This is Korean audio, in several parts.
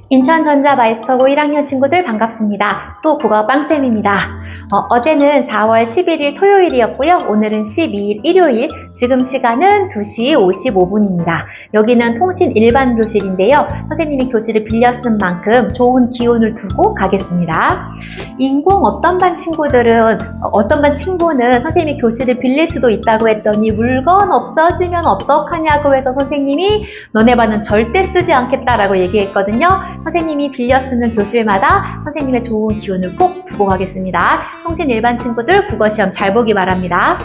인천전자마이스터고 1학년 친구들 반갑습니다. 또 국어 빵쌤입니다. 어제는 4월 11일 토요일이었고요. 오늘은 12일 일요일, 지금 시간은 2시 55분입니다. 여기는 통신 일반 교실인데요. 선생님이 교실을 빌려 쓴 만큼 좋은 기운을 두고 가겠습니다. 인공 어떤 반 친구는 선생님이 교실을 빌릴 수도 있다고 했더니 물건 없어지면 어떡하냐고 해서 선생님이 너네 반은 절대 쓰지 않겠다라고 얘기했거든요. 선생님이 빌려 쓰는 교실마다 선생님의 좋은 기운을 꼭 두고 가겠습니다. 통신 일반 친구들 국어시험 잘 보기 바랍니다.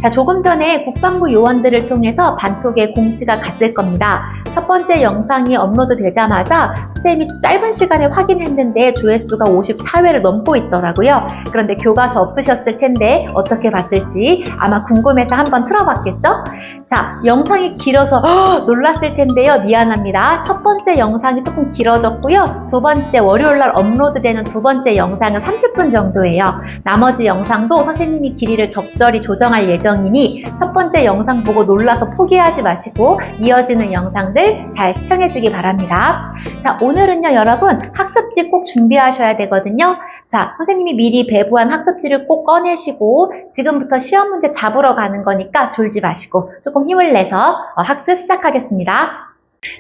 자, 조금 전에 국방부 요원들을 통해서 반톡에 공지가 갔을 겁니다. 첫 번째 영상이 업로드 되자마자 선생님이 짧은 시간에 확인했는데 조회수가 54회를 넘고 있더라고요. 그런데 교과서 없으셨을 텐데 어떻게 봤을지 아마 궁금해서 한번 틀어봤겠죠? 자, 영상이 길어서 놀랐을 텐데요. 미안합니다. 첫 번째 영상이 조금 길어졌고요. 두 번째 월요일날 업로드되는 두 번째 영상은 30분 정도예요. 나머지 영상도 선생님이 길이를 적절히 조정할 예정이니 첫 번째 영상 보고 놀라서 포기하지 마시고 이어지는 영상들 잘 시청해주기 바랍니다. 자, 오늘은요 여러분 학습지 꼭 준비하셔야 되거든요. 자, 선생님이 미리 배부한 학습지를 꼭 꺼내시고 지금부터 시험 문제 잡으러 가는 거니까 졸지 마시고 조금 힘을 내서 학습 시작하겠습니다.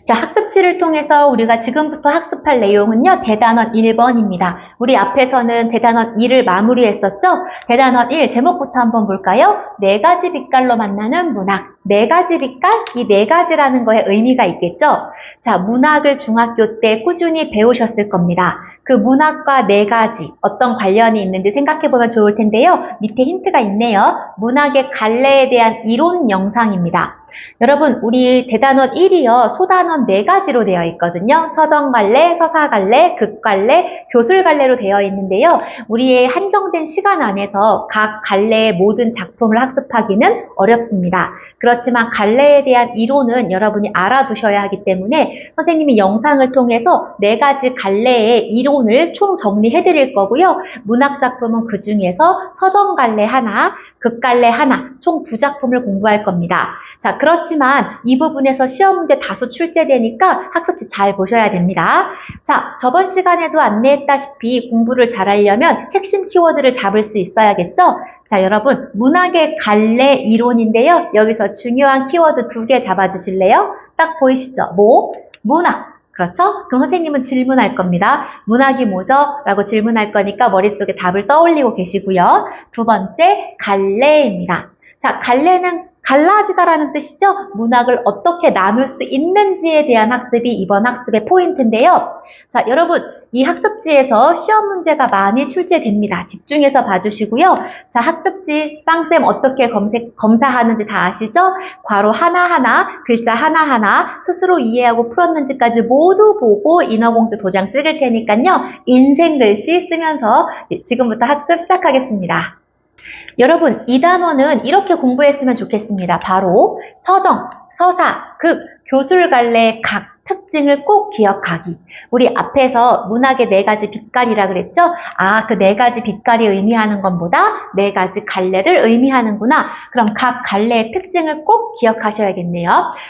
자, 학습지를 통해서 우리가 지금부터 학습할 내용은요, 대단원 1번입니다. 우리 앞에서는 대단원 2를 마무리했었죠? 대단원 1 제목부터 한번 볼까요? 네 가지 빛깔로 만나는 문학. 네 가지 빛깔? 이 네 가지라는 거에 의미가 있겠죠? 자, 문학을 중학교 때 꾸준히 배우셨을 겁니다. 그 문학과 네 가지 어떤 관련이 있는지 생각해보면 좋을 텐데요. 밑에 힌트가 있네요. 문학의 갈래에 대한 이론 영상입니다. 여러분, 우리 대단원 1이요. 소단원 네 가지로 되어 있거든요. 서정갈래, 서사갈래, 극갈래, 교술갈래로 되어 있는데요. 우리의 한정된 시간 안에서 각 갈래의 모든 작품을 학습하기는 어렵습니다. 그렇지만 갈래에 대한 이론은 여러분이 알아두셔야 하기 때문에 선생님이 영상을 통해서 네 가지 갈래의 이론을 총 정리해 드릴 거고요. 문학 작품은 그 중에서 서정갈래 하나, 극갈래 하나, 총 2작품을 공부할 겁니다. 자, 그렇지만 이 부분에서 시험 문제 다수 출제되니까 학습지 잘 보셔야 됩니다. 자, 저번 시간에도 안내했다시피 공부를 잘하려면 핵심 키워드를 잡을 수 있어야겠죠? 자, 여러분, 문학의 갈래 이론인데요. 여기서 중요한 키워드 2개 잡아주실래요? 딱 보이시죠? 문학. 그렇죠? 그럼 선생님은 질문할 겁니다. 문학이 뭐죠? 라고 질문할 거니까 머릿속에 답을 떠올리고 계시고요. 두 번째, 갈래입니다. 자, 갈래는 갈라지다라는 뜻이죠? 문학을 어떻게 나눌 수 있는지에 대한 학습이 이번 학습의 포인트인데요. 자, 여러분, 이 학습지에서 시험 문제가 많이 출제됩니다. 집중해서 봐주시고요. 자, 학습지 빵쌤 어떻게 검사하는지 다 아시죠? 괄호 하나하나, 글자 하나하나 스스로 이해하고 풀었는지까지 모두 보고 인어공주 도장 찍을 테니까요. 인생 글씨 쓰면서 지금부터 학습 시작하겠습니다. 여러분, 이 단원은 이렇게 공부했으면 좋겠습니다. 바로 서정, 서사, 극, 교술갈래, 각 특징을 꼭 기억하기. 우리 앞에서 문학의 네 가지 빛깔이라 그랬죠? 아, 그 네 가지 빛깔이 의미하는 것보다 네 가지 갈래를 의미하는구나. 그럼 각 갈래의 특징을 꼭 기억하셔야겠네요.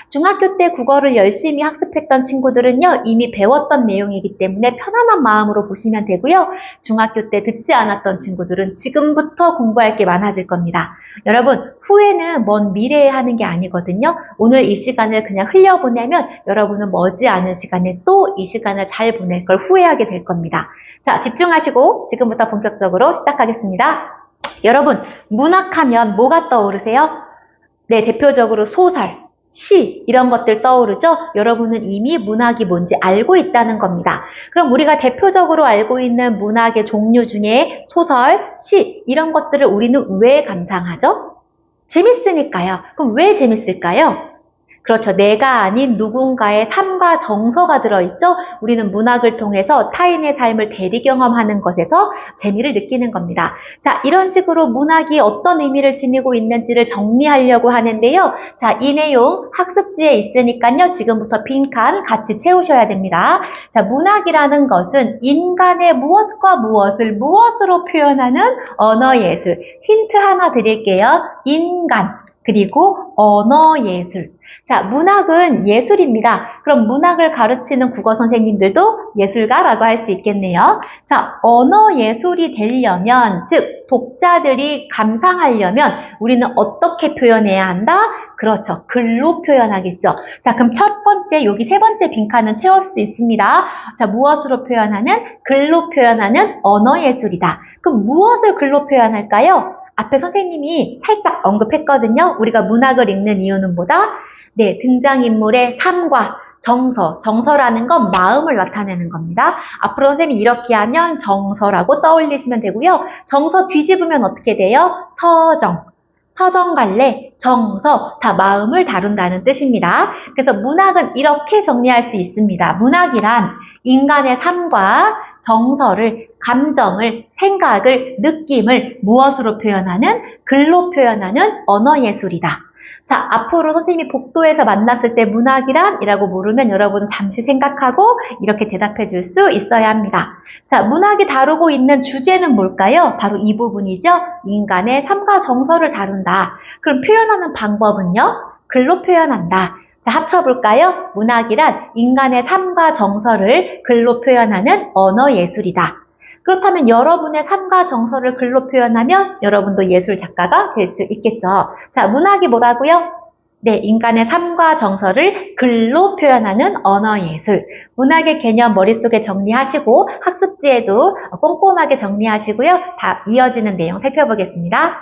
중학교 때 국어를 열심히 학습했던 친구들은요, 이미 배웠던 내용이기 때문에 편안한 마음으로 보시면 되고요. 중학교 때 듣지 않았던 친구들은 지금부터 공부할 게 많아질 겁니다. 여러분, 후회는 먼 미래에 하는 게 아니거든요. 오늘 이 시간을 그냥 흘려보내면 여러분은 머지않은 시간에 또 이 시간을 잘 보낼 걸 후회하게 될 겁니다. 자, 집중하시고 지금부터 본격적으로 시작하겠습니다. 여러분, 문학하면 뭐가 떠오르세요? 네, 대표적으로 소설, 시 이런 것들 떠오르죠? 여러분은 이미 문학이 뭔지 알고 있다는 겁니다. 그럼 우리가 대표적으로 알고 있는 문학의 종류 중에 소설, 시 이런 것들을 우리는 왜 감상하죠? 재밌으니까요. 그럼 왜 재밌을까요? 그렇죠. 내가 아닌 누군가의 삶과 정서가 들어있죠. 우리는 문학을 통해서 타인의 삶을 대리 경험하는 것에서 재미를 느끼는 겁니다. 자, 이런 식으로 문학이 어떤 의미를 지니고 있는지를 정리하려고 하는데요. 자, 이 내용 학습지에 있으니까요. 지금부터 빈칸 같이 채우셔야 됩니다. 자, 문학이라는 것은 인간의 무엇과 무엇을 무엇으로 표현하는 언어예술. 힌트 하나 드릴게요. 인간. 그리고 언어예술. 자, 문학은 예술입니다. 그럼 문학을 가르치는 국어 선생님들도 예술가라고 할 수 있겠네요. 자, 언어예술이 되려면, 즉 독자들이 감상하려면 우리는 어떻게 표현해야 한다? 그렇죠. 글로 표현하겠죠. 자, 그럼 첫 번째, 여기 세 번째 빈칸은 채울 수 있습니다. 자, 무엇으로 표현하는? 글로 표현하는 언어예술이다. 그럼 무엇을 글로 표현할까요? 앞에 선생님이 살짝 언급했거든요. 우리가 문학을 읽는 이유는 뭐다? 네, 등장인물의 삶과 정서라는 건 마음을 나타내는 겁니다. 앞으로 선생님이 이렇게 하면 정서라고 떠올리시면 되고요. 정서 뒤집으면 어떻게 돼요? 서정갈래, 정서, 다 마음을 다룬다는 뜻입니다. 그래서 문학은 이렇게 정리할 수 있습니다. 문학이란 인간의 삶과 정서를, 감정을, 생각을, 느낌을 무엇으로 표현하는? 글로 표현하는 언어예술이다. 자, 앞으로 선생님이 복도에서 만났을 때 문학이란? 이라고 물으면 여러분은 잠시 생각하고 이렇게 대답해 줄 수 있어야 합니다. 자, 문학이 다루고 있는 주제는 뭘까요? 바로 이 부분이죠. 인간의 삶과 정서를 다룬다. 그럼 표현하는 방법은요? 글로 표현한다. 자, 합쳐볼까요? 문학이란 인간의 삶과 정서를 글로 표현하는 언어예술이다. 그렇다면 여러분의 삶과 정서를 글로 표현하면 여러분도 예술 작가가 될 수 있겠죠. 자, 문학이 뭐라고요? 네, 인간의 삶과 정서를 글로 표현하는 언어예술. 문학의 개념 머릿속에 정리하시고 학습지에도 꼼꼼하게 정리하시고요. 다 이어지는 내용 살펴보겠습니다.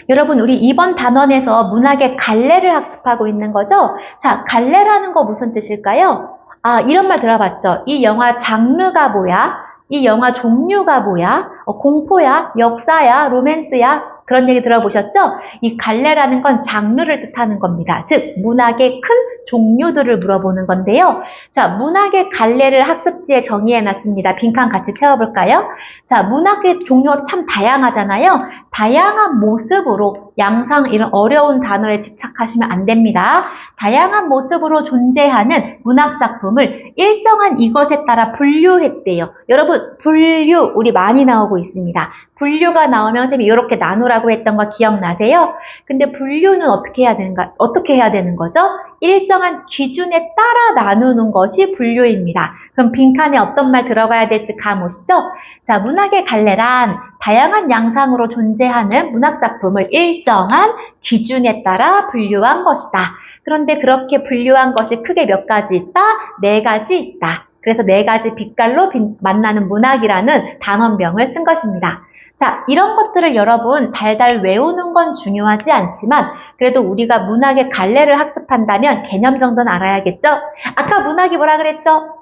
여러분, 우리 이번 단원에서 문학의 갈래를 학습하고 있는 거죠? 자, 갈래라는 거 무슨 뜻일까요? 아, 이런 말 들어봤죠? 이 영화 장르가 뭐야? 이 영화 종류가 뭐야? 공포야? 역사야? 로맨스야? 그런 얘기 들어보셨죠? 이 갈래라는 건 장르를 뜻하는 겁니다. 즉, 문학의 큰 종류들을 물어보는 건데요. 자, 문학의 갈래를 학습지에 정의해놨습니다. 빈칸 같이 채워볼까요? 자, 문학의 종류가 참 다양하잖아요. 다양한 모습으로, 양상, 이런 어려운 단어에 집착하시면 안 됩니다. 다양한 모습으로 존재하는 문학작품을 일정한 이것에 따라 분류했대요. 여러분, 분류, 우리 많이 나오고 있습니다. 분류가 나오면 선생님이 이렇게 나누라고 했던 거 기억나세요? 근데 분류는 어떻게 해야 되는 거죠? 일정한 기준에 따라 나누는 것이 분류입니다. 그럼 빈칸에 어떤 말 들어가야 될지 감 오시죠? 자, 문학의 갈래란 다양한 양상으로 존재하는 문학작품을 일정한 기준에 따라 분류한 것이다. 그런데 그렇게 분류한 것이 크게 몇 가지 있다? 네 가지 있다. 그래서 네 가지 빛깔로 만나는 문학이라는 단원명을 쓴 것입니다. 자, 이런 것들을 여러분 달달 외우는 건 중요하지 않지만 그래도 우리가 문학의 갈래를 학습한다면 개념 정도는 알아야겠죠? 아까 문학이 뭐라 그랬죠?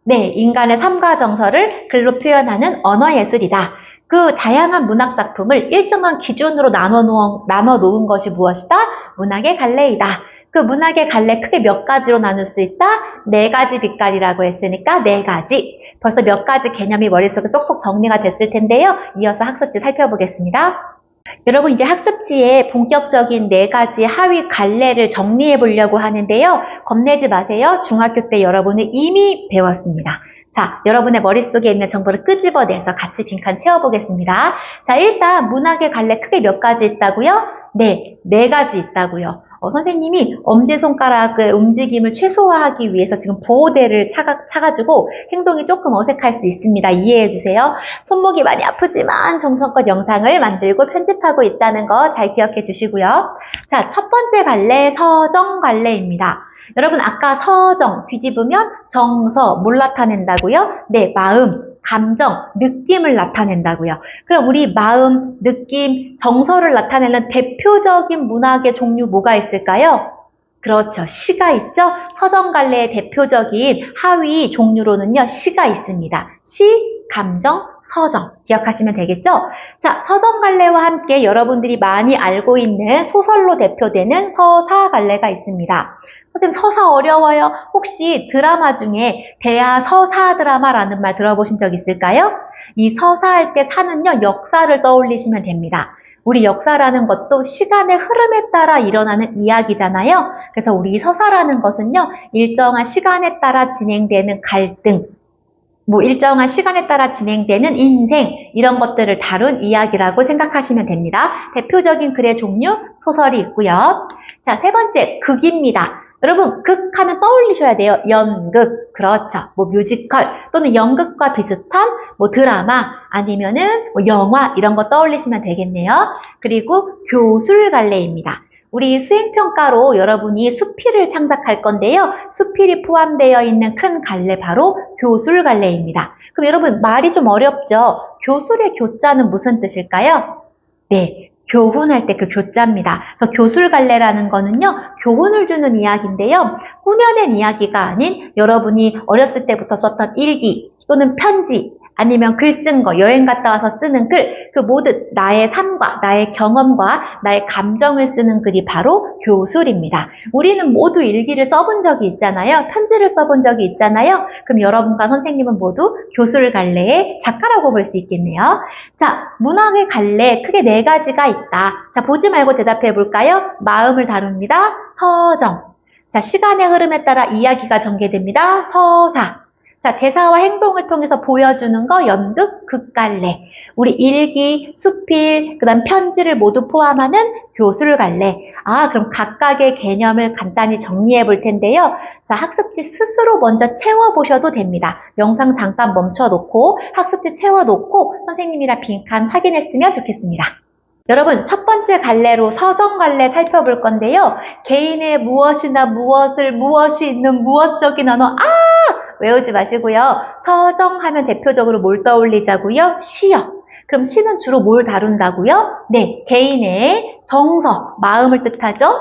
네, 인간의 삶과 정서를 글로 표현하는 언어예술이다. 그 다양한 문학 작품을 일정한 기준으로 나눠 놓은 것이 무엇이다? 문학의 갈래이다. 그 문학의 갈래 크게 몇 가지로 나눌 수 있다? 네 가지 빛깔이라고 했으니까 네 가지. 벌써 몇 가지 개념이 머릿속에 쏙쏙 정리가 됐을 텐데요. 이어서 학습지 살펴보겠습니다. 여러분, 이제 학습지에 본격적인 네 가지 하위 갈래를 정리해 보려고 하는데요. 겁내지 마세요. 중학교 때 여러분은 이미 배웠습니다. 자, 여러분의 머릿속에 있는 정보를 끄집어내서 같이 빈칸 채워보겠습니다. 자, 일단 문학의 갈래 크게 몇 가지 있다고요? 네 가지 있다고요. 선생님이 엄지손가락의 움직임을 최소화하기 위해서 지금 보호대를 차가지고 행동이 조금 어색할 수 있습니다. 이해해 주세요. 손목이 많이 아프지만 정성껏 영상을 만들고 편집하고 있다는 거 잘 기억해 주시고요. 자, 첫 번째 갈래, 서정갈래입니다. 여러분, 아까 서정 뒤집으면 정서 뭘 나타낸다고요? 네, 마음, 감정, 느낌을 나타낸다고요. 그럼 우리 마음, 느낌, 정서를 나타내는 대표적인 문학의 종류 뭐가 있을까요? 그렇죠. 시가 있죠? 서정갈래의 대표적인 하위 종류로는요, 시가 있습니다. 시, 감정, 서정 기억하시면 되겠죠? 자, 서정갈래와 함께 여러분들이 많이 알고 있는 소설로 대표되는 서사갈래가 있습니다. 선생님, 서사 어려워요. 혹시 드라마 중에 대하 서사 드라마라는 말 들어보신 적 있을까요? 이 서사할 때 사는요, 역사를 떠올리시면 됩니다. 우리 역사라는 것도 시간의 흐름에 따라 일어나는 이야기잖아요. 그래서 우리 서사라는 것은요, 일정한 시간에 따라 진행되는 갈등, 뭐 일정한 시간에 따라 진행되는 인생, 이런 것들을 다룬 이야기라고 생각하시면 됩니다. 대표적인 글의 종류, 소설이 있고요. 자, 세 번째, 극입니다. 여러분, 극 하면 떠올리셔야 돼요. 연극, 그렇죠. 뭐 뮤지컬 또는 연극과 비슷한 뭐 드라마 아니면은 뭐 영화 이런 거 떠올리시면 되겠네요. 그리고 교술갈래입니다. 우리 수행평가로 여러분이 수필을 창작할 건데요. 수필이 포함되어 있는 큰 갈래 바로 교술갈래입니다. 그럼 여러분 말이 좀 어렵죠? 교술의 교자는 무슨 뜻일까요? 네, 교훈할 때 그 교자입니다. 그래서 교술갈래라는 거는요, 교훈을 주는 이야기인데요. 꾸며낸 이야기가 아닌 여러분이 어렸을 때부터 썼던 일기 또는 편지 아니면 글 쓴 거, 여행 갔다 와서 쓰는 글, 그 모든 나의 삶과 나의 경험과 나의 감정을 쓰는 글이 바로 교술입니다. 우리는 모두 일기를 써본 적이 있잖아요. 편지를 써본 적이 있잖아요. 그럼 여러분과 선생님은 모두 교술갈래의 작가라고 볼 수 있겠네요. 자, 문학의 갈래 크게 네 가지가 있다. 자, 보지 말고 대답해 볼까요? 마음을 다룹니다. 서정. 자, 시간의 흐름에 따라 이야기가 전개됩니다. 서사. 자, 대사와 행동을 통해서 보여주는 거 연극, 극갈래. 우리 일기, 수필, 그 다음 편지를 모두 포함하는 교술갈래. 아, 그럼 각각의 개념을 간단히 정리해 볼 텐데요. 자, 학습지 스스로 먼저 채워보셔도 됩니다. 영상 잠깐 멈춰놓고 학습지 채워놓고 선생님이랑 빈칸 확인했으면 좋겠습니다. 여러분, 첫 번째 갈래로 서정갈래 살펴볼 건데요. 개인의 무엇이나 무엇을 무엇이 있는 무엇적인 언어, 외우지 마시고요. 서정하면 대표적으로 뭘 떠올리자고요? 시요. 그럼 시는 주로 뭘 다룬다고요? 네, 개인의 정서, 마음을 뜻하죠?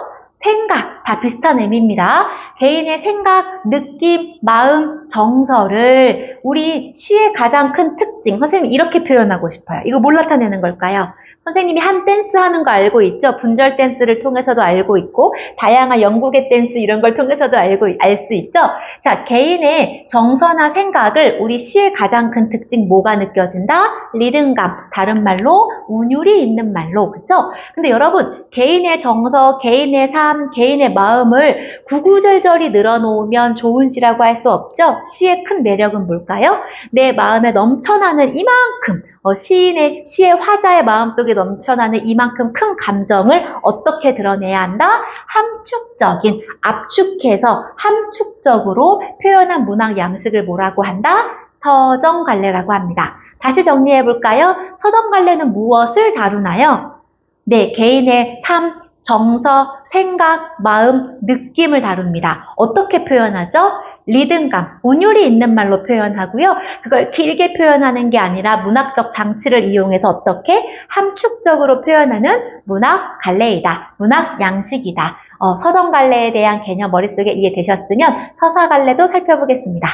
생각, 다 비슷한 의미입니다. 개인의 생각, 느낌, 마음, 정서를 우리 시의 가장 큰 특징, 선생님 이렇게 표현하고 싶어요. 이거 뭘 나타내는 걸까요? 선생님이 한 댄스 하는 거 알고 있죠? 분절 댄스를 통해서도 알고 있고 다양한 영국의 댄스 이런 걸 통해서도 알 수 있죠? 자, 개인의 정서나 생각을 우리 시의 가장 큰 특징 뭐가 느껴진다? 리듬감, 다른 말로 운율이 있는 말로, 그쵸? 근데 여러분, 개인의 정서, 개인의 삶, 개인의 마음을 구구절절히 늘어놓으면 좋은 시라고 할 수 없죠? 시의 큰 매력은 뭘까요? 내 마음에 넘쳐나는 이만큼 시의 화자의 마음속에 넘쳐나는 이만큼 큰 감정을 어떻게 드러내야 한다? 함축적인, 압축해서 함축적으로 표현한 문학 양식을 뭐라고 한다? 서정갈래라고 합니다. 다시 정리해 볼까요? 서정갈래는 무엇을 다루나요? 네, 개인의 삶, 정서, 생각, 마음, 느낌을 다룹니다. 어떻게 표현하죠? 리듬감, 운율이 있는 말로 표현하고요. 그걸 길게 표현하는 게 아니라 문학적 장치를 이용해서 어떻게 함축적으로 표현하는 문학 갈래이다. 문학 양식이다. 서정갈래에 대한 개념 머릿속에 이해되셨으면 서사갈래도 살펴보겠습니다.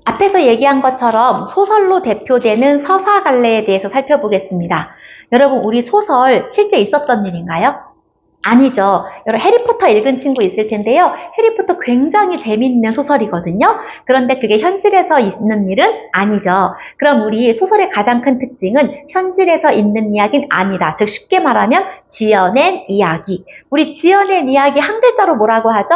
앞에서 얘기한 것처럼 소설로 대표되는 서사갈래에 대해서 살펴보겠습니다. 여러분, 우리 소설 실제 있었던 일인가요? 아니죠. 여러분 해리포터 읽은 친구 있을 텐데요. 해리포터 굉장히 재미있는 소설이거든요. 그런데 그게 현실에서 있는 일은 아니죠. 그럼 우리 소설의 가장 큰 특징은 현실에서 있는 이야기는 아니다. 즉 쉽게 말하면 지어낸 이야기. 우리 지어낸 이야기 한 글자로 뭐라고 하죠?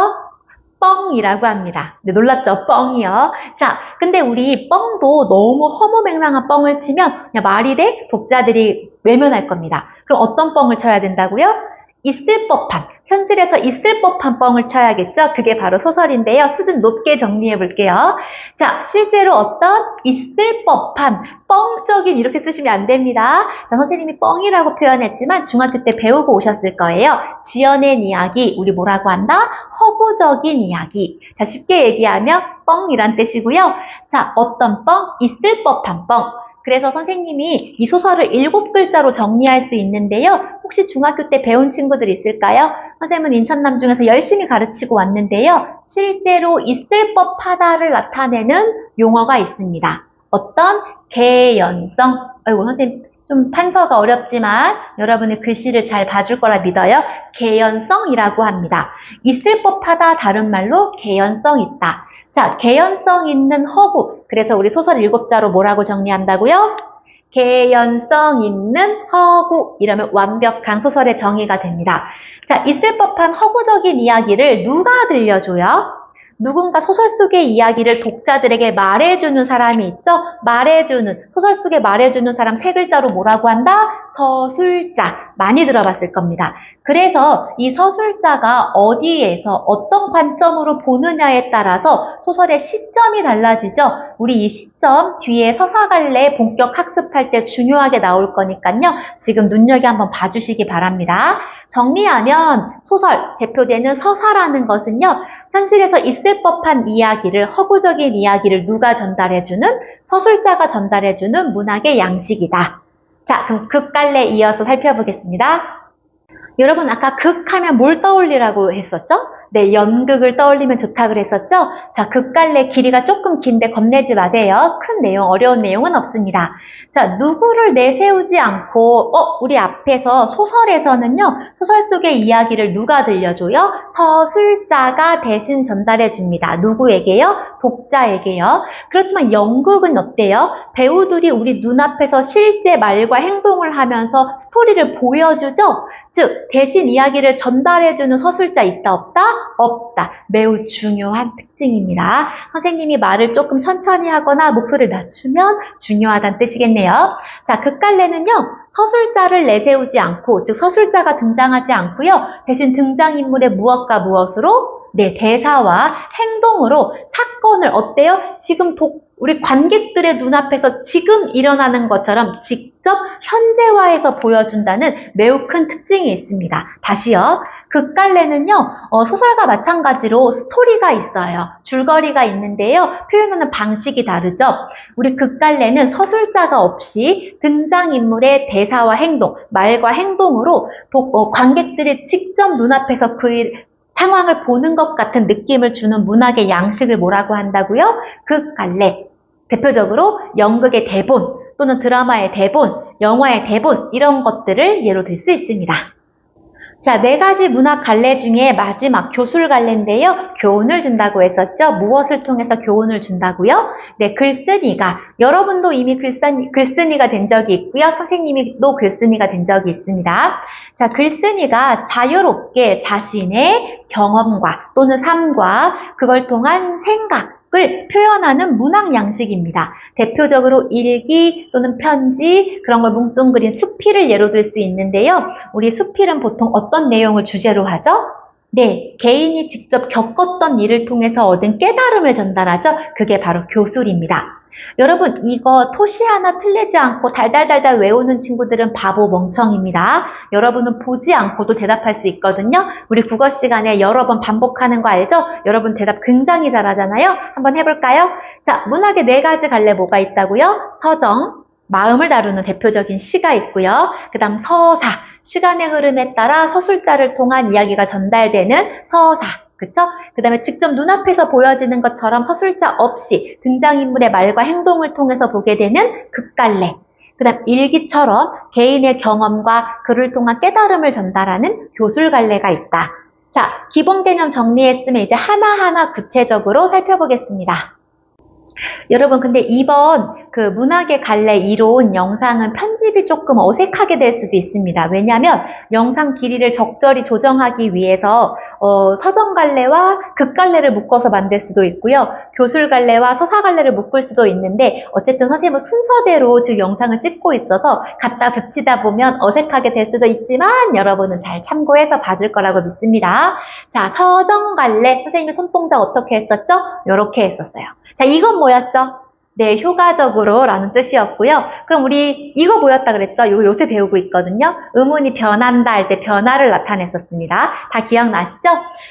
뻥이라고 합니다. 네, 놀랍죠? 뻥이요. 자, 근데 우리 뻥도 너무 허무맹랑한 뻥을 치면 그냥 말이 돼? 독자들이 외면할 겁니다. 그럼 어떤 뻥을 쳐야 된다고요? 있을 법한, 현실에서 있을 법한 뻥을 쳐야겠죠? 그게 바로 소설인데요. 수준 높게 정리해 볼게요. 자, 실제로 어떤 있을 법한, 뻥적인 이렇게 쓰시면 안 됩니다. 자, 선생님이 뻥이라고 표현했지만 중학교 때 배우고 오셨을 거예요. 지어낸 이야기, 우리 뭐라고 한다? 허구적인 이야기. 자, 쉽게 얘기하면 뻥이란 뜻이고요. 자, 어떤 뻥? 있을 법한 뻥. 그래서 선생님이 이 소설을 7글자로 정리할 수 있는데요. 혹시 중학교 때 배운 친구들 있을까요? 선생님은 인천남 중에서 열심히 가르치고 왔는데요. 실제로 있을 법하다를 나타내는 용어가 있습니다. 어떤 개연성. 아이고, 선생님 좀 판서가 어렵지만 여러분의 글씨를 잘 봐줄 거라 믿어요. 개연성이라고 합니다. 있을 법하다 다른 말로 개연성 있다. 자, 개연성 있는 허구. 그래서 우리 소설 7자로 뭐라고 정리한다고요? 개연성 있는 허구. 이러면 완벽한 소설의 정의가 됩니다. 자, 있을 법한 허구적인 이야기를 누가 들려줘요? 누군가 소설 속의 이야기를 독자들에게 말해주는 사람이 있죠? 소설 속에 말해주는 사람 세 글자로 뭐라고 한다? 서술자. 많이 들어봤을 겁니다. 그래서 이 서술자가 어디에서 어떤 관점으로 보느냐에 따라서 소설의 시점이 달라지죠? 우리 이 시점 뒤에 서사갈래 본격 학습할 때 중요하게 나올 거니까요. 지금 눈여겨 한번 봐주시기 바랍니다. 정리하면 소설, 대표되는 서사라는 것은요. 현실에서 있을 법한 이야기를, 허구적인 이야기를 누가 전달해주는? 서술자가 전달해주는 문학의 양식이다. 자, 그럼 극갈래 이어서 살펴보겠습니다. 여러분 아까 극하면 뭘 떠올리라고 했었죠? 네, 연극을 떠올리면 좋다 그랬었죠? 자, 극갈래 길이가 조금 긴데 겁내지 마세요. 큰 내용, 어려운 내용은 없습니다. 자, 누구를 내세우지 않고 우리 앞에서 소설에서는요. 소설 속의 이야기를 누가 들려줘요? 서술자가 대신 전달해 줍니다. 누구에게요? 독자에게요. 그렇지만 연극은 어때요? 배우들이 우리 눈앞에서 실제 말과 행동을 하면서 스토리를 보여주죠? 즉, 대신 이야기를 전달해주는 서술자 있다 없다? 없다. 매우 중요한 특징입니다. 선생님이 말을 조금 천천히 하거나 목소리를 낮추면 중요하다는 뜻이겠네요. 자, 극갈래는요. 서술자를 내세우지 않고, 즉 서술자가 등장하지 않고요. 대신 등장인물의 무엇과 무엇으로? 네, 대사와 행동으로 사건을 어때요? 지금 우리 관객들의 눈앞에서 지금 일어나는 것처럼 직접 현재화해서 보여준다는 매우 큰 특징이 있습니다. 다시요. 극갈래는요. 소설과 마찬가지로 스토리가 있어요. 줄거리가 있는데요. 표현하는 방식이 다르죠. 우리 극갈래는 서술자가 없이 등장인물의 대사와 행동, 말과 행동으로 관객들이 직접 눈앞에서 그 상황을 보는 것 같은 느낌을 주는 문학의 양식을 뭐라고 한다고요? 극갈래. 대표적으로 연극의 대본 또는 드라마의 대본, 영화의 대본 이런 것들을 예로 들 수 있습니다. 자, 4가지 문학 갈래 중에 마지막 교술 갈래인데요. 교훈을 준다고 했었죠. 무엇을 통해서 교훈을 준다고요? 네, 글쓴이가. 여러분도 이미 글쓴이가 된 적이 있고요. 선생님도 글쓴이가 된 적이 있습니다. 자, 글쓴이가 자유롭게 자신의 경험과 또는 삶과 그걸 통한 생각을 표현하는 문학 양식입니다. 대표적으로 일기 또는 편지 그런 걸 뭉뚱그린 수필을 예로 들 수 있는데요. 우리 수필은 보통 어떤 내용을 주제로 하죠? 네, 개인이 직접 겪었던 일을 통해서 얻은 깨달음을 전달하죠. 그게 바로 교술입니다. 여러분 이거 토시 하나 틀리지 않고 달달달달 외우는 친구들은 바보 멍청입니다. 여러분은 보지 않고도 대답할 수 있거든요. 우리 국어 시간에 여러 번 반복하는 거 알죠? 여러분 대답 굉장히 잘하잖아요. 한번 해볼까요? 자, 문학의 4가지 갈래 뭐가 있다고요? 서정, 마음을 다루는 대표적인 시가 있고요. 그 다음 서사, 시간의 흐름에 따라 서술자를 통한 이야기가 전달되는 서사. 그쵸? 그 다음에 직접 눈앞에서 보여지는 것처럼 서술자 없이 등장인물의 말과 행동을 통해서 보게 되는 극갈래. 그 다음 일기처럼 개인의 경험과 그를 통한 깨달음을 전달하는 교술갈래가 있다. 자, 기본 개념 정리했으면 이제 하나하나 구체적으로 살펴보겠습니다. 여러분 근데 이번 그 문학의 갈래 이론 영상은 편집이 조금 어색하게 될 수도 있습니다. 왜냐하면 영상 길이를 적절히 조정하기 위해서 서정갈래와 극갈래를 묶어서 만들 수도 있고요. 교술갈래와 서사갈래를 묶을 수도 있는데 어쨌든 선생님은 순서대로 즉 영상을 찍고 있어서 갖다 붙이다 보면 어색하게 될 수도 있지만 여러분은 잘 참고해서 봐줄 거라고 믿습니다. 자, 서정갈래 선생님이 손동작 어떻게 했었죠? 이렇게 했었어요. 자, 이건 뭐였죠? 네, 효과적으로 라는 뜻이었고요. 그럼 우리 이거 뭐였다 그랬죠? 이거 요새 배우고 있거든요. 의문이 변한다 할 때 변화를 나타냈었습니다. 다 기억나시죠?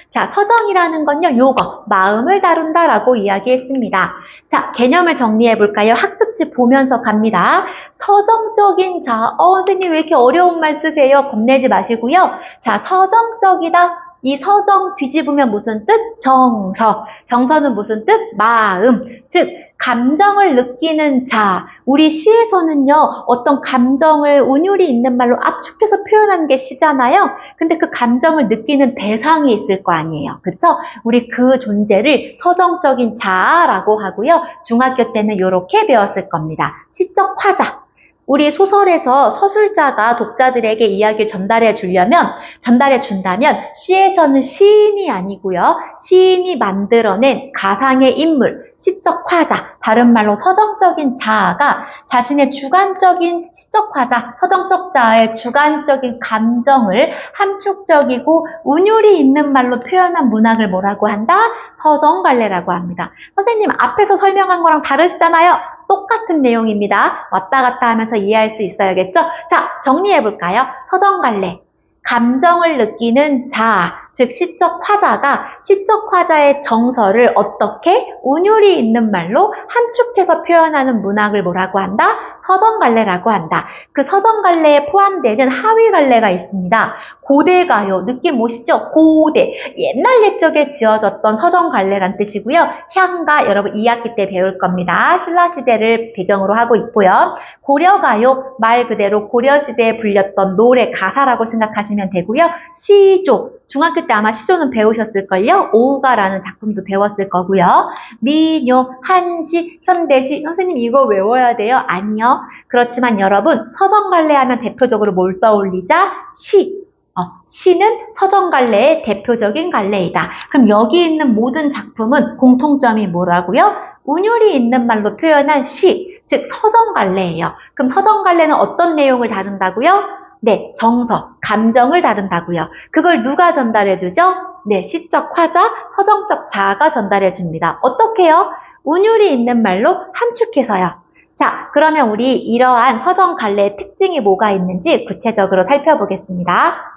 자, 서정이라는 건요, 요거 마음을 다룬다 라고 이야기했습니다. 자, 개념을 정리해 볼까요? 학습지 보면서 갑니다. 서정적인 자, 선생님 왜 이렇게 어려운 말 쓰세요? 겁내지 마시고요. 자, 서정적이다. 이 서정 뒤집으면 무슨 뜻? 정서. 정서는 무슨 뜻? 마음. 즉 감정을 느끼는 자. 우리 시에서는요. 어떤 감정을 운율이 있는 말로 압축해서 표현하는 게 시잖아요. 근데 그 감정을 느끼는 대상이 있을 거 아니에요. 그쵸? 우리 그 존재를 서정적인 자라고 하고요. 중학교 때는 이렇게 배웠을 겁니다. 시적 화자. 우리 소설에서 서술자가 독자들에게 이야기를 전달해 준다면 시에서는 시인이 아니고요. 시인이 만들어낸 가상의 인물, 시적 화자, 다른 말로 서정적인 자아가 자신의 주관적인 시적 화자, 서정적 자아의 주관적인 감정을 함축적이고 운율이 있는 말로 표현한 문학을 뭐라고 한다? 서정갈래라고 합니다. 선생님 앞에서 설명한 거랑 다르시잖아요. 똑같은 내용입니다. 왔다 갔다 하면서 이해할 수 있어야겠죠? 자, 정리해볼까요? 서정갈래. 감정을 느끼는 자아, 즉 시적 화자가 시적 화자의 정서를 어떻게 운율이 있는 말로 함축해서 표현하는 문학을 뭐라고 한다? 서정갈래라고 한다. 그 서정갈래에 포함되는 하위갈래가 있습니다. 고대가요. 느낌 오시죠? 고대. 옛날 옛적에 지어졌던 서정갈래란 뜻이고요. 향가 여러분 2학기 때 배울 겁니다. 신라시대를 배경으로 하고 있고요. 고려가요. 말 그대로 고려시대에 불렸던 노래 가사라고 생각하시면 되고요. 시조. 중학교 때 아마 시조는 배우셨을걸요? 오우가라는 작품도 배웠을 거고요. 민요, 한시, 현대시. 선생님 이거 외워야 돼요? 아니요. 그렇지만 여러분 서정갈래 하면 대표적으로 뭘 떠올리자? 시. 시는 서정갈래의 대표적인 갈래이다. 그럼 여기 있는 모든 작품은 공통점이 뭐라고요? 운율이 있는 말로 표현한 시, 즉 서정갈래예요. 그럼 서정갈래는 어떤 내용을 다룬다고요? 네, 정서, 감정을 다룬다고요. 그걸 누가 전달해주죠? 네, 시적 화자, 서정적 자아가 전달해줍니다. 어떻게요? 운율이 있는 말로 함축해서요. 자, 그러면 우리 이러한 서정갈래의 특징이 뭐가 있는지 구체적으로 살펴보겠습니다.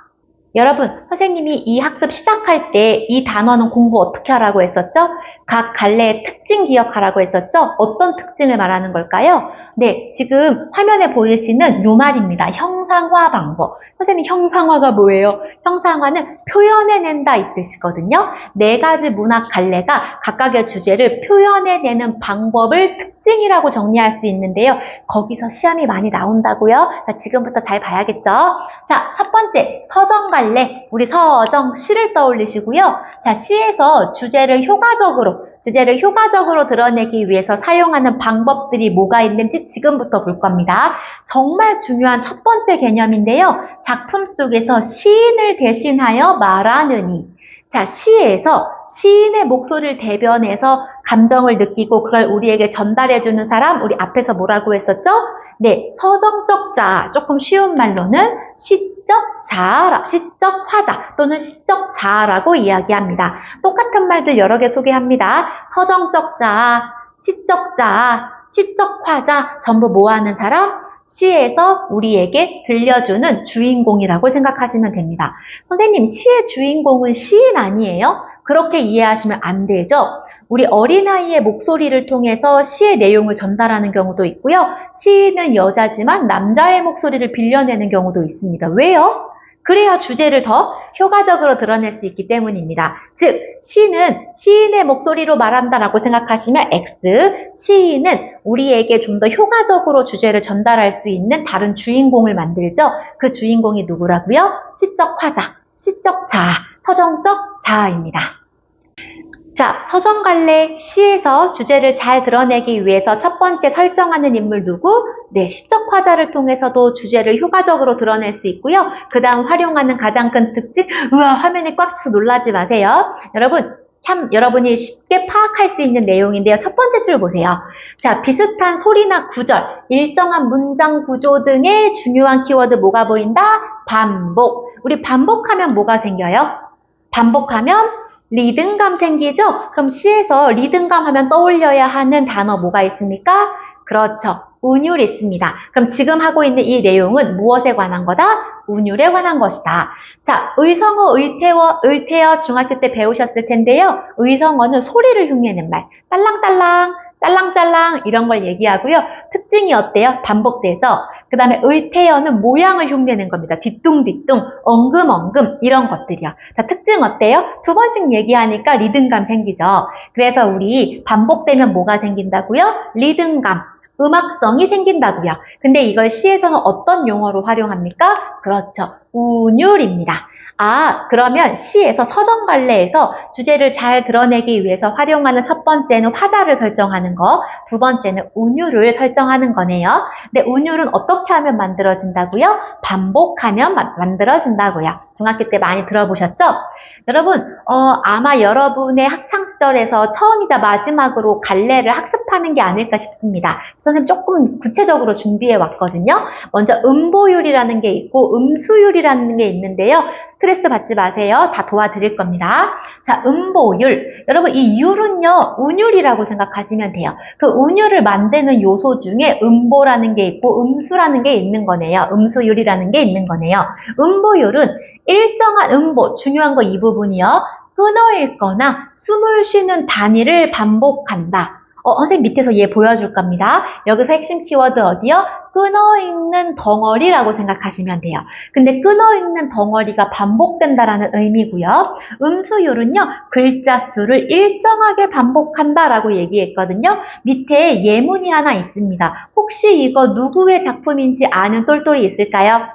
여러분, 선생님이 이 학습 시작할 때 이 단어는 공부 어떻게 하라고 했었죠? 각 갈래의 특징 기억하라고 했었죠? 어떤 특징을 말하는 걸까요? 네, 지금 화면에 보이시는 요 말입니다. 형상화 방법. 선생님, 형상화가 뭐예요? 형상화는 표현해낸다 이 뜻이거든요. 4가지 문학 갈래가 각각의 주제를 표현해내는 방법을 특징이라고 정리할 수 있는데요. 거기서 시험이 많이 나온다고요? 자, 지금부터 잘 봐야겠죠? 자, 첫 번째, 서정갈래. 우리 서정, 시를 떠올리시고요. 자, 시에서 주제를 효과적으로 드러내기 위해서 사용하는 방법들이 뭐가 있는지 지금부터 볼 겁니다. 정말 중요한 첫 번째 개념인데요. 작품 속에서 시인을 대신하여 말하느니. 자, 시에서 시인의 목소리를 대변해서 감정을 느끼고 그걸 우리에게 전달해주는 사람, 우리 앞에서 뭐라고 했었죠? 네, 서정적 자아, 조금 쉬운 말로는 시적 화자 또는 시적 자아라고 이야기합니다. 똑같은 말들 여러 개 소개합니다. 서정적 자아, 시적 자아, 시적 화자 전부 뭐하는 사람? 시에서 우리에게 들려주는 주인공이라고 생각하시면 됩니다. 선생님, 시의 주인공은 시인 아니에요? 그렇게 이해하시면 안 되죠? 우리 어린아이의 목소리를 통해서 시의 내용을 전달하는 경우도 있고요. 시인은 여자지만 남자의 목소리를 빌려내는 경우도 있습니다. 왜요? 그래야 주제를 더 효과적으로 드러낼 수 있기 때문입니다. 즉, 시는 시인의 목소리로 말한다라고 생각하시면 X, 시인은 우리에게 좀 더 효과적으로 주제를 전달할 수 있는 다른 주인공을 만들죠. 그 주인공이 누구라고요? 시적 화자, 시적 자아, 서정적 자아입니다. 자, 서정갈래 시에서 주제를 잘 드러내기 위해서 첫 번째 설정하는 인물 누구? 네, 시적 화자를 통해서도 주제를 효과적으로 드러낼 수 있고요. 그 다음 활용하는 가장 큰 특징, 우와, 화면이 꽉 차서 놀라지 마세요. 여러분, 참 여러분이 쉽게 파악할 수 있는 내용인데요. 첫 번째 줄 보세요. 자, 비슷한 소리나 구절, 일정한 문장 구조 등의 중요한 키워드 뭐가 보인다? 반복. 우리 반복하면 뭐가 생겨요? 반복하면 리듬감 생기죠? 그럼 시에서 리듬감 하면 떠올려야 하는 단어 뭐가 있습니까? 그렇죠. 운율이 있습니다. 그럼 지금 하고 있는 이 내용은 무엇에 관한 거다? 운율에 관한 것이다. 자, 의성어, 의태어 중학교 때 배우셨을 텐데요. 의성어는 소리를 흉내내는 말, 딸랑딸랑, 짤랑짤랑 이런 걸 얘기하고요. 특징이 어때요? 반복되죠? 그 다음에 의태어는 모양을 흉내내는 겁니다. 뒤뚱뒤뚱, 엉금엉금 이런 것들이요. 자, 특징 어때요? 2번씩 얘기하니까 리듬감 생기죠. 그래서 우리 반복되면 뭐가 생긴다고요? 리듬감, 음악성이 생긴다고요. 근데 이걸 시에서는 어떤 용어로 활용합니까? 그렇죠. 운율입니다. 그러면 시에서 서정갈래에서 주제를 잘 드러내기 위해서 활용하는 첫 번째는 화자를 설정하는 거, 두 번째는 운율을 설정하는 거네요. 근데 운율은 어떻게 하면 만들어진다고요? 반복하면 만들어진다고요. 중학교 때 많이 들어보셨죠? 여러분, 아마 여러분의 학창시절에서 처음이자 마지막으로 갈래를 학습하는 게 아닐까 싶습니다. 선생님 조금 구체적으로 준비해 왔거든요. 먼저 음보율이라는 게 있고 음수율이라는 게 있는데요. 스트레스 받지 마세요. 다 도와드릴 겁니다. 자, 음보율. 여러분, 이 율은요, 운율이라고 생각하시면 돼요. 그 운율을 만드는 요소 중에 음보라는 게 있고 음수라는 게 있는 거네요. 음수율이라는 게 있는 거네요. 음보율은 일정한 음보, 중요한 거 이 부분이요. 끊어 읽거나 숨을 쉬는 단위를 반복한다. 선생님 밑에서 얘 보여줄 겁니다. 여기서 핵심 키워드 어디요? 끊어 읽는 덩어리라고 생각하시면 돼요. 근데 끊어 읽는 덩어리가 반복된다라는 의미고요. 음수율은요, 글자 수를 일정하게 반복한다라고 얘기했거든요. 밑에 예문이 하나 있습니다. 혹시 이거 누구의 작품인지 아는 똘똘이 있을까요?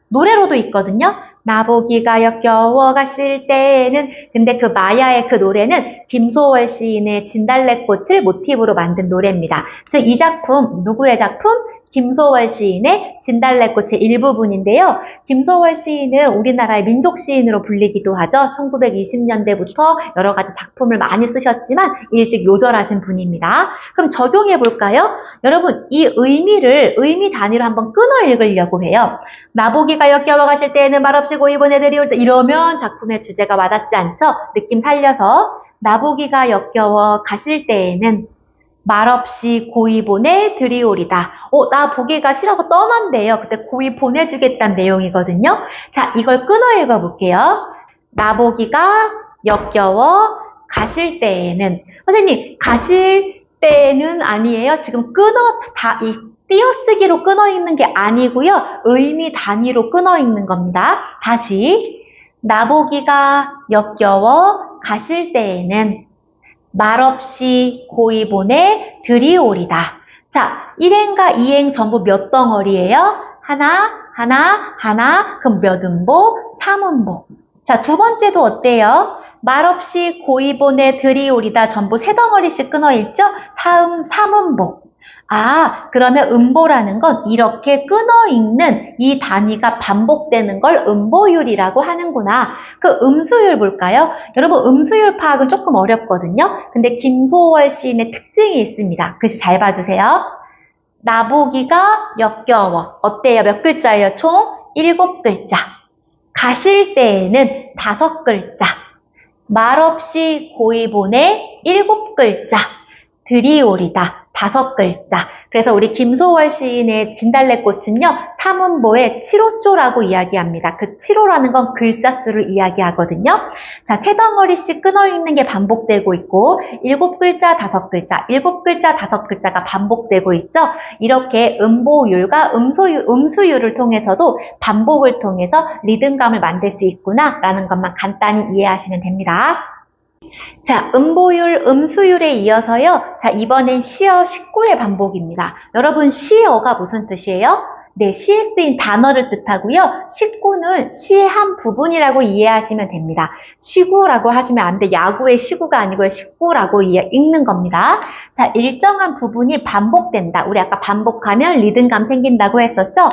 노래로도 있거든요. 나보기가 역겨워 가실 때는. 근데 그 마야의 그 노래는 김소월 시인의 진달래꽃을 모티브로 만든 노래입니다. 즉 이 작품 누구의 작품? 김소월 시인의 진달래꽃의 일부분인데요. 김소월 시인은 우리나라의 민족 시인으로 불리기도 하죠. 1920년대부터 여러 가지 작품을 많이 쓰셨지만 일찍 요절하신 분입니다. 그럼 적용해 볼까요? 여러분, 이 의미 단위로 한번 끊어 읽으려고 해요. 나보기가 역겨워 가실 때에는 말없이 고이 보내드리 올 때, 이러면 작품의 주제가 와닿지 않죠? 느낌 살려서 나보기가 역겨워 가실 때에는 말없이 고이 보내드리오리다. 나 보기가 싫어서 떠난대요. 그때 고이 보내주겠다는 내용이거든요. 자, 이걸 끊어 읽어볼게요. 나보기가 역겨워 가실 때에는. 선생님, 가실 때는 아니에요. 지금 띄어쓰기로 끊어 읽는 게 아니고요. 의미 단위로 끊어 읽는 겁니다. 다시. 나보기가 역겨워 가실 때에는 말없이 고이 보내드리오리다. 자, 1행과 2행 전부 몇 덩어리예요? 하나. 그럼 몇 음보? 3음보. 자, 두 번째도 어때요? 말없이 고이 보내드리오리다. 전부 3덩어리씩 끊어 읽죠? 3음보. 그러면 음보라는 건 이렇게 끊어 읽는 이 단위가 반복되는 걸 음보율이라고 하는구나. 그 음수율 볼까요? 여러분, 음수율 파악은 조금 어렵거든요. 근데 김소월 시인의 특징이 있습니다. 글씨 잘 봐주세요. 나보기가 역겨워. 어때요? 몇 글자예요? 총 7글자. 가실 때에는 5글자. 말없이 고이 보내 7글자. 드리오리다. 5글자. 그래서 우리 김소월 시인의 진달래꽃은요, 3음보의 7호조라고 이야기합니다. 그 7호라는 건 글자 수를 이야기하거든요. 자, 3덩어리씩 끊어 읽는 게 반복되고 있고, 7글자, 5글자, 7글자, 5글자가 반복되고 있죠. 이렇게 음보율과 음수율을 통해서도 반복을 통해서 리듬감을 만들 수 있구나라는 것만 간단히 이해하시면 됩니다. 자, 음보율, 음수율에 이어서요. 자, 이번엔 시어 19의 반복입니다. 여러분, 시어가 무슨 뜻이에요? 네, 시에 쓰인 단어를 뜻하고요. 19는 시의 한 부분이라고 이해하시면 됩니다. 시구라고 하시면 안 돼. 야구의 시구가 아니고요. 19라고 읽는 겁니다. 자, 일정한 부분이 반복된다. 우리 아까 반복하면 리듬감 생긴다고 했었죠?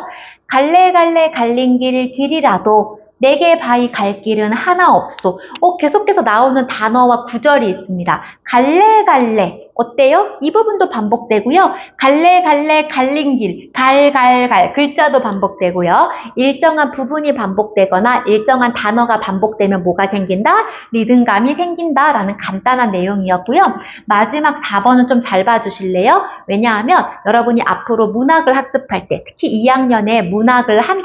갈래갈래 갈린 길이라도 내게 바위 갈 길은 하나 없소. 계속해서 나오는 단어와 구절이 있습니다. 갈래갈래. 어때요? 이 부분도 반복되고요. 갈래갈래 갈린 길, 갈갈갈 글자도 반복되고요. 일정한 부분이 반복되거나 일정한 단어가 반복되면 뭐가 생긴다? 리듬감이 생긴다라는 간단한 내용이었고요. 마지막 4번은 좀 잘 봐주실래요? 왜냐하면 여러분이 앞으로 문학을 학습할 때, 특히 2학년에 문학을 한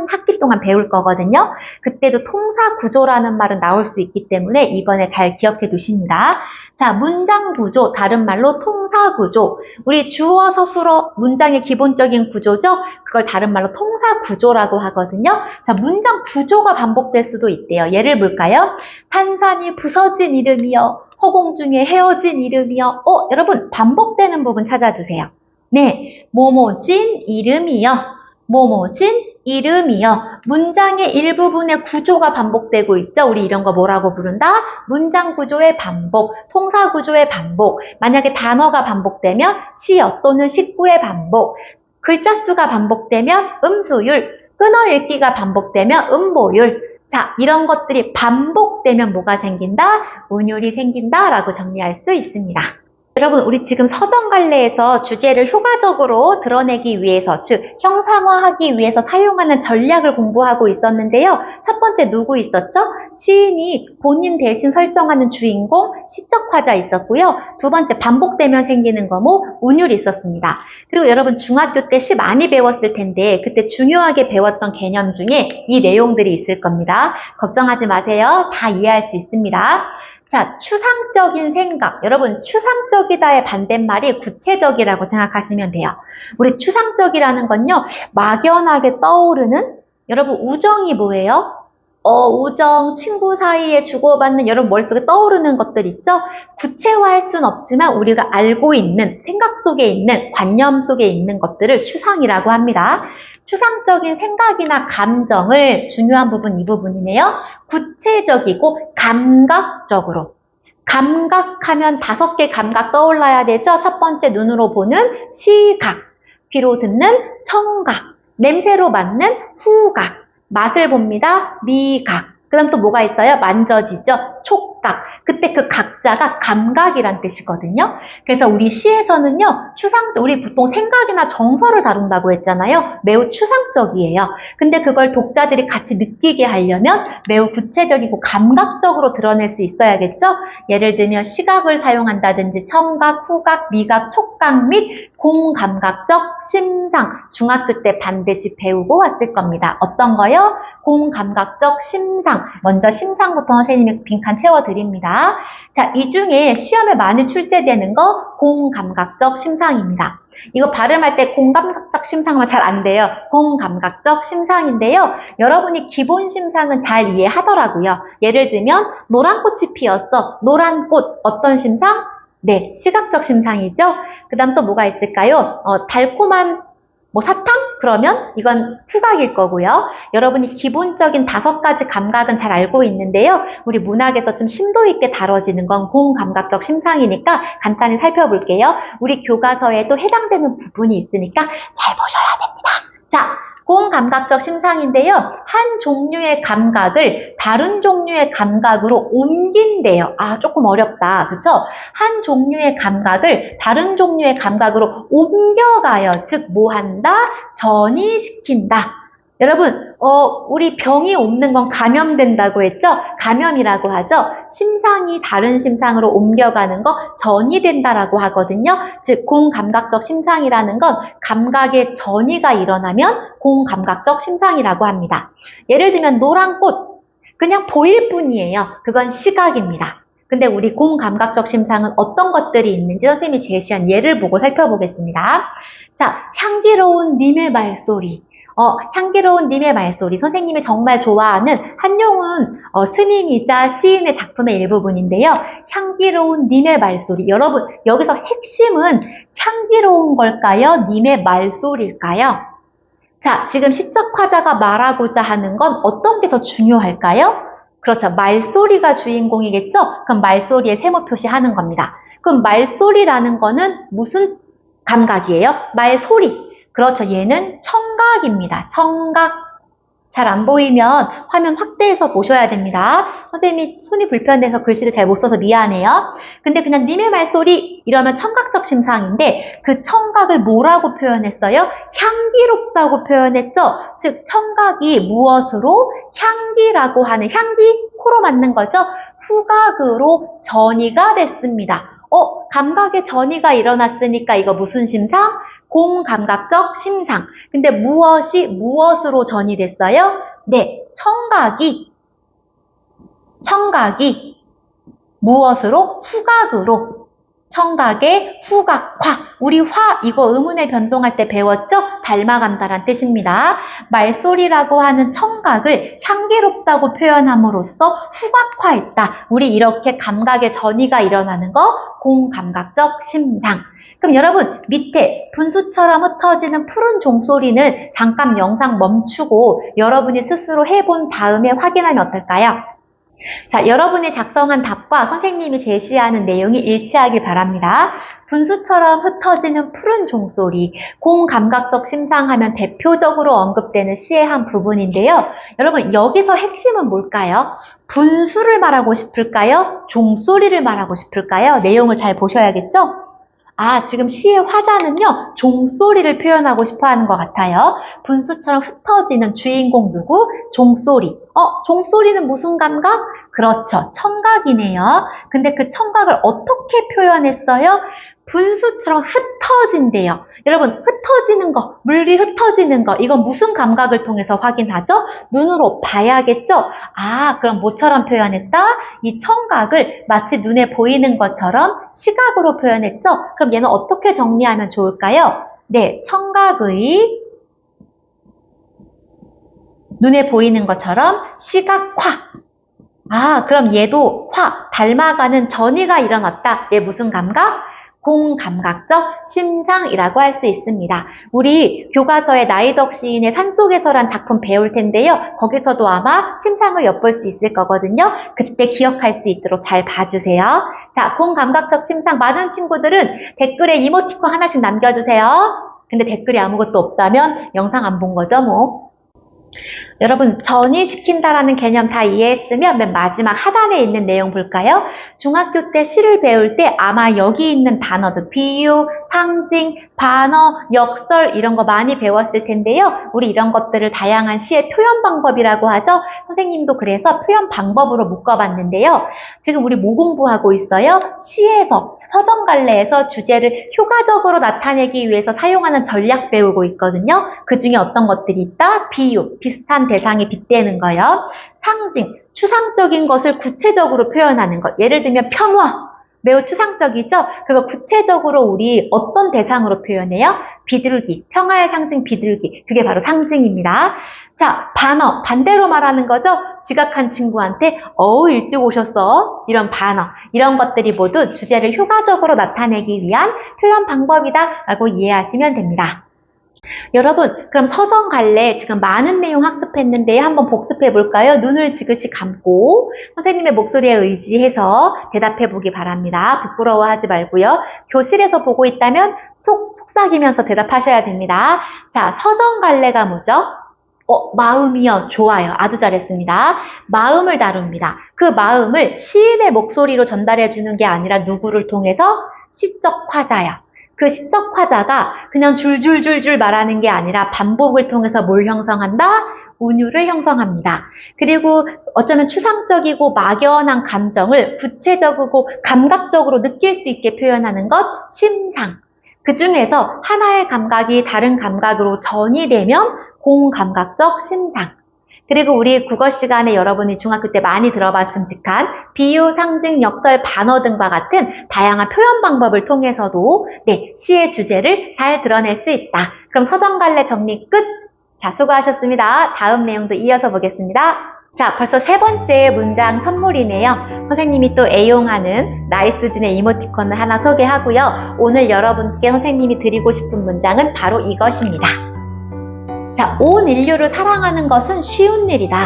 학기 동안 배울 거거든요. 그때도 통사구조라는 말은 나올 수 있기 때문에 이번에 잘 기억해 두십니다. 자, 문장 구조, 다른 말로 통사구조. 우리 주어, 서술어, 문장의 기본적인 구조죠? 그걸 다른 말로 통사구조라고 하거든요. 자, 문장 구조가 반복될 수도 있대요. 예를 볼까요? 산산이 부서진 이름이여, 허공 중에 헤어진 이름이여. 여러분, 반복되는 부분 찾아주세요. 네, 모모진 이름이여. 뭐뭐진 이름이요. 문장의 일부분의 구조가 반복되고 있죠. 우리 이런 거 뭐라고 부른다? 문장 구조의 반복, 통사 구조의 반복. 만약에 단어가 반복되면 시어 또는 식구의 반복, 글자 수가 반복되면 음수율, 끊어읽기가 반복되면 음보율. 자, 이런 것들이 반복되면 뭐가 생긴다? 운율이 생긴다라고 정리할 수 있습니다. 여러분, 우리 지금 서정갈래에서 주제를 효과적으로 드러내기 위해서, 즉 형상화하기 위해서 사용하는 전략을 공부하고 있었는데요. 첫 번째 누구 있었죠? 시인이 본인 대신 설정하는 주인공, 시적화자 있었고요. 두 번째 반복되면 생기는 거뭐 운율이 있었습니다. 그리고 여러분 중학교 때 시 많이 배웠을 텐데 그때 중요하게 배웠던 개념 중에 이 내용들이 있을 겁니다. 걱정하지 마세요. 다 이해할 수 있습니다. 자, 추상적인 생각. 여러분, 추상적이다의 반대말이 구체적이라고 생각하시면 돼요. 우리 추상적이라는 건요, 막연하게 떠오르는, 여러분, 우정이 뭐예요? 우정, 친구 사이에 주고받는 여러분 머릿속에 떠오르는 것들 있죠? 구체화할 순 없지만 우리가 알고 있는, 생각 속에 있는, 관념 속에 있는 것들을 추상이라고 합니다. 추상적인 생각이나 감정을 중요한 부분 이 부분이네요. 구체적이고 감각적으로. 감각하면 5개 감각 떠올라야 되죠. 첫 번째 눈으로 보는 시각, 귀로 듣는 청각, 냄새로 맡는 후각, 맛을 봅니다. 미각. 그 다음 또 뭐가 있어요? 만져지죠? 촉각. 그때 그 각자가 감각이란 뜻이거든요. 그래서 우리 시에서는요, 우리 보통 생각이나 정서를 다룬다고 했잖아요. 매우 추상적이에요. 근데 그걸 독자들이 같이 느끼게 하려면 매우 구체적이고 감각적으로 드러낼 수 있어야겠죠? 예를 들면 시각을 사용한다든지 청각, 후각, 미각, 촉각 및 공감각적 심상. 중학교 때 반드시 배우고 왔을 겁니다. 어떤 거요? 공감각적 심상. 먼저 심상부터 선생님이 빈칸 채워드립니다. 자, 이 중에 시험에 많이 출제되는 거 공감각적 심상입니다. 이거 발음할 때 공감각적 심상하면 잘 안 돼요. 공감각적 심상인데요. 여러분이 기본 심상은 잘 이해하더라고요. 예를 들면 노란 꽃이 피었어. 노란 꽃 어떤 심상? 네, 시각적 심상이죠. 그 다음 또 뭐가 있을까요? 달콤한 사탕? 그러면 이건 후각일 거고요. 여러분이 기본적인 5가지 감각은 잘 알고 있는데요. 우리 문학에서 좀 심도 있게 다뤄지는 건 공감각적 심상이니까 간단히 살펴볼게요. 우리 교과서에도 해당되는 부분이 있으니까 잘 보셔야 됩니다. 자, 공감각적 심상인데요. 한 종류의 감각을 다른 종류의 감각으로 옮긴대요. 아, 조금 어렵다. 그쵸? 한 종류의 감각을 다른 종류의 감각으로 옮겨가요. 즉, 뭐 한다? 전이시킨다. 여러분, 우리 병이 옮는 건 감염된다고 했죠? 감염이라고 하죠? 심상이 다른 심상으로 옮겨가는 거 전이된다라고 하거든요. 즉, 공감각적 심상이라는 건 감각의 전이가 일어나면 공감각적 심상이라고 합니다. 예를 들면 노란 꽃, 그냥 보일 뿐이에요. 그건 시각입니다. 근데 우리 공감각적 심상은 어떤 것들이 있는지 선생님이 제시한 예를 보고 살펴보겠습니다. 자, 향기로운 님의 말소리. 향기로운 님의 말소리. 선생님이 정말 좋아하는 한용운 스님이자 시인의 작품의 일부분인데요. 향기로운 님의 말소리. 여러분, 여기서 핵심은 향기로운 걸까요? 님의 말소리일까요? 자, 지금 시적화자가 말하고자 하는 건 어떤 게 더 중요할까요? 그렇죠. 말소리가 주인공이겠죠? 그럼 말소리에 세모 표시하는 겁니다. 그럼 말소리라는 거는 무슨 감각이에요? 말소리. 그렇죠. 얘는 청각입니다. 청각. 잘 안 보이면 화면 확대해서 보셔야 됩니다. 선생님이 손이 불편해서 글씨를 잘 못 써서 미안해요. 근데 그냥 님의 말소리 이러면 청각적 심상인데 그 청각을 뭐라고 표현했어요? 향기롭다고 표현했죠? 즉 청각이 무엇으로? 향기라고 하는 향기 코로 맞는 거죠? 후각으로 전이가 됐습니다. 감각의 전이가 일어났으니까 이거 무슨 심상? 공감각적 심상. 근데 무엇이 무엇으로 전이됐어요? 네, 청각이 무엇으로? 후각으로. 청각의 후각화. 우리 화 이거 의문의 변동할 때 배웠죠? 닮아간다란 뜻입니다. 말소리라고 하는 청각을 향기롭다고 표현함으로써 후각화했다. 우리 이렇게 감각의 전이가 일어나는 거 공감각적 심상. 그럼 여러분 밑에 분수처럼 흩어지는 푸른 종소리는 잠깐 영상 멈추고 여러분이 스스로 해본 다음에 확인하면 어떨까요? 자, 여러분이 작성한 답과 선생님이 제시하는 내용이 일치하길 바랍니다. 분수처럼 흩어지는 푸른 종소리, 공감각적 심상하면 대표적으로 언급되는 시의 한 부분인데요. 여러분, 여기서 핵심은 뭘까요? 분수를 말하고 싶을까요? 종소리를 말하고 싶을까요? 내용을 잘 보셔야겠죠? 지금 시의 화자는요, 종소리를 표현하고 싶어 하는 것 같아요. 분수처럼 흩어지는 주인공 누구? 종소리. 종소리는 무슨 감각? 그렇죠. 청각이네요. 근데 그 청각을 어떻게 표현했어요? 분수처럼 흩어진대요. 여러분, 흩어지는 거, 물이 흩어지는 거, 이건 무슨 감각을 통해서 확인하죠? 눈으로 봐야겠죠? 그럼 뭐처럼 표현했다? 이 청각을 마치 눈에 보이는 것처럼 시각으로 표현했죠? 그럼 얘는 어떻게 정리하면 좋을까요? 네, 청각의 눈에 보이는 것처럼 시각화. 그럼 얘도 닮아가는 전이가 일어났다. 얘 무슨 감각? 공감각적 심상이라고 할 수 있습니다. 우리 교과서의 나이덕 시인의 산속에서란 작품 배울 텐데요. 거기서도 아마 심상을 엿볼 수 있을 거거든요. 그때 기억할 수 있도록 잘 봐주세요. 자, 공감각적 심상 맞은 친구들은 댓글에 이모티콘 하나씩 남겨주세요. 근데 댓글이 아무것도 없다면 영상 안 본 거죠, 뭐. 여러분, 전이시킨다라는 개념 다 이해했으면 맨 마지막 하단에 있는 내용 볼까요? 중학교 때 시를 배울 때 아마 여기 있는 단어들, 비유, 상징, 반어, 역설 이런 거 많이 배웠을 텐데요. 우리 이런 것들을 다양한 시의 표현 방법이라고 하죠. 선생님도 그래서 표현 방법으로 묶어봤는데요. 지금 우리 뭐 공부하고 있어요? 시에서, 서정갈래에서 주제를 효과적으로 나타내기 위해서 사용하는 전략 배우고 있거든요. 그 중에 어떤 것들이 있다? 비유, 비슷한 대상에 빗대는 거요. 상징, 추상적인 것을 구체적으로 표현하는 것. 예를 들면 평화, 매우 추상적이죠? 그리고 구체적으로 우리 어떤 대상으로 표현해요? 비둘기, 평화의 상징 비둘기. 그게 바로 상징입니다. 자, 반어, 반대로 말하는 거죠? 지각한 친구한테 일찍 오셨어. 이런 반어, 이런 것들이 모두 주제를 효과적으로 나타내기 위한 표현 방법이다 라고 이해하시면 됩니다. 여러분, 그럼 서정갈래 지금 많은 내용 학습했는데 한번 복습해 볼까요? 눈을 지그시 감고 선생님의 목소리에 의지해서 대답해 보기 바랍니다. 부끄러워하지 말고요. 교실에서 보고 있다면 속삭이면서 대답하셔야 됩니다. 자, 서정갈래가 뭐죠? 마음이요. 좋아요. 아주 잘했습니다. 마음을 다룹니다. 그 마음을 시인의 목소리로 전달해 주는 게 아니라 누구를 통해서? 시적 화자야. 그 시적 화자가 그냥 줄줄줄줄 말하는 게 아니라 반복을 통해서 뭘 형성한다? 운율을 형성합니다. 그리고 어쩌면 추상적이고 막연한 감정을 구체적이고 감각적으로 느낄 수 있게 표현하는 것, 심상. 그 중에서 하나의 감각이 다른 감각으로 전이되면 공감각적 심상. 그리고 우리 국어 시간에 여러분이 중학교 때 많이 들어봤음직한 비유, 상징, 역설, 반어 등과 같은 다양한 표현 방법을 통해서도 시의 주제를 잘 드러낼 수 있다. 그럼 서정갈래 정리 끝! 자, 수고하셨습니다. 다음 내용도 이어서 보겠습니다. 자, 벌써 세 번째 문장 선물이네요. 선생님이 또 애용하는 나이스진의 이모티콘을 하나 소개하고요. 오늘 여러분께 선생님이 드리고 싶은 문장은 바로 이것입니다. 자, 온 인류를 사랑하는 것은 쉬운 일이다.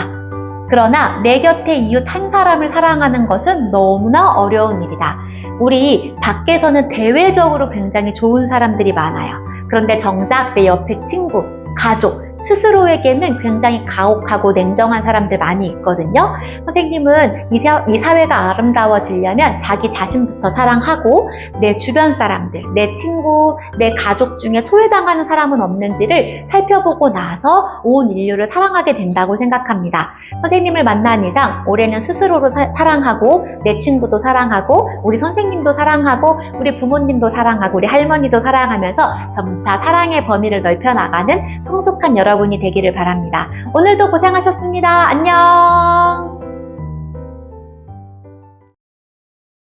그러나 내 곁에 이웃 한 사람을 사랑하는 것은 너무나 어려운 일이다. 우리 밖에서는 대외적으로 굉장히 좋은 사람들이 많아요. 그런데 정작 내 옆에 친구, 가족, 스스로에게는 굉장히 가혹하고 냉정한 사람들 많이 있거든요. 선생님은 이 사회가 아름다워지려면 자기 자신부터 사랑하고 내 주변 사람들, 내 친구, 내 가족 중에 소외당하는 사람은 없는지를 살펴보고 나서 온 인류를 사랑하게 된다고 생각합니다. 선생님을 만난 이상 올해는 스스로를 사랑하고 내 친구도 사랑하고 우리 선생님도 사랑하고 우리 부모님도 사랑하고 우리 할머니도 사랑하면서 점차 사랑의 범위를 넓혀나가는 성숙한 여러분이 되기를 바랍니다. 오늘도 고생하셨습니다. 안녕.